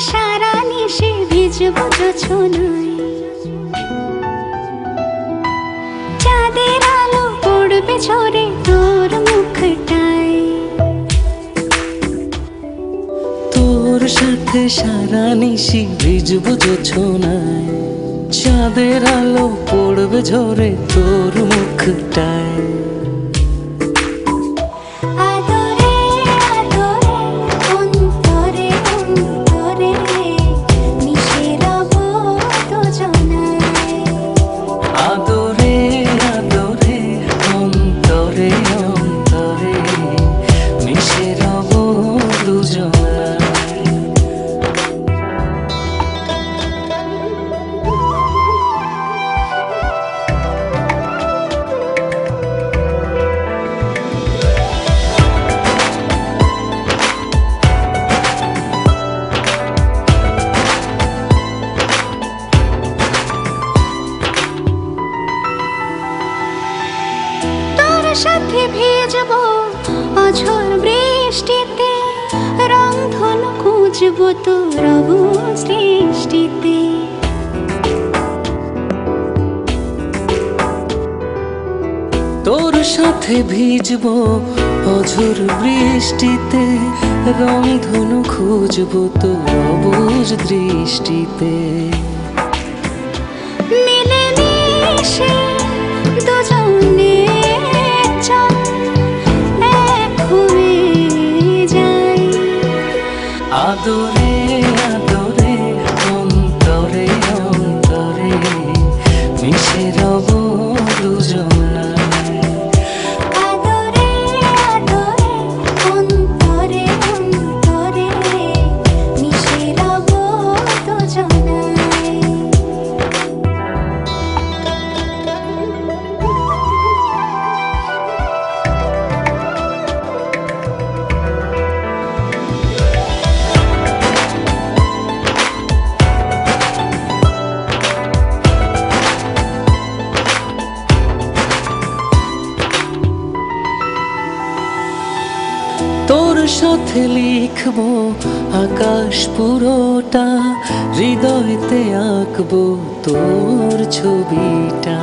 সারা নিশে ভিজবো জোছনায়, চাঁদের আলো পড়বে ঝরে তোর মুখটায়। তোর সাথে সারা নিশি ভিজবো জোছনায়, চাঁদের আলো পড়বে ঝরে তোর মুখটায়। সাথে ভিজবো অঝোর বৃষ্টিতে, রংধনু খুঁজবো তোর সৃষ্টিতে। তোর সাথে ভিজবো অঝোর বৃষ্টিতে, রংধনু খুঁজবো তোর অবুঝ দৃষ্টিতে। মিলে মিশে দুজনে আদরে আদরে অন্তরে অন্তরে মিশে রব দুজনায়। আদরে আদরে অন্তরে অন্তরে মিশে রব দুজনায়। তোর সাথে লিখবো আকাশ পুরোটা, হৃদয়তে আঁকবো তোর ছবিটা।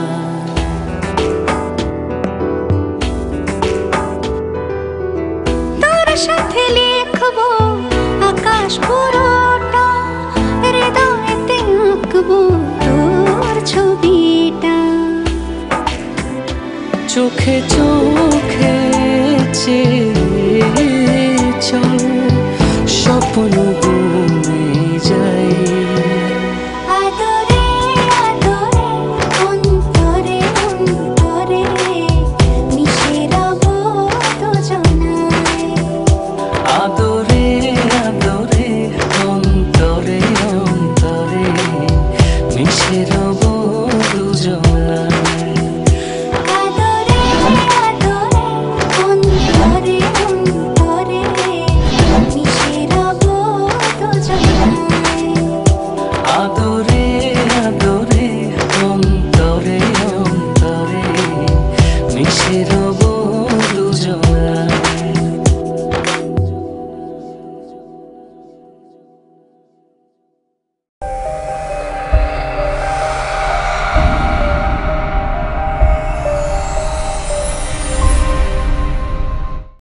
তোর সাথে লিখবো আকাশ পুরোটা, হৃদয়তে আঁকবো তোর ছবিটা। চোখে চোখে চল স্বপ্ন বুনে যাই। আদরে আদরে অন্তরে অন্তরে মিশে রব দুজনায়। আদরে আদরে অন্তরে অন্তরে মিশে রব দুজনায়। আদরে আদরে অন্তরে অন্তরে মিশে রব দুজনায়। আদরে আদরে অন্তরে অন্তরে মিশে রব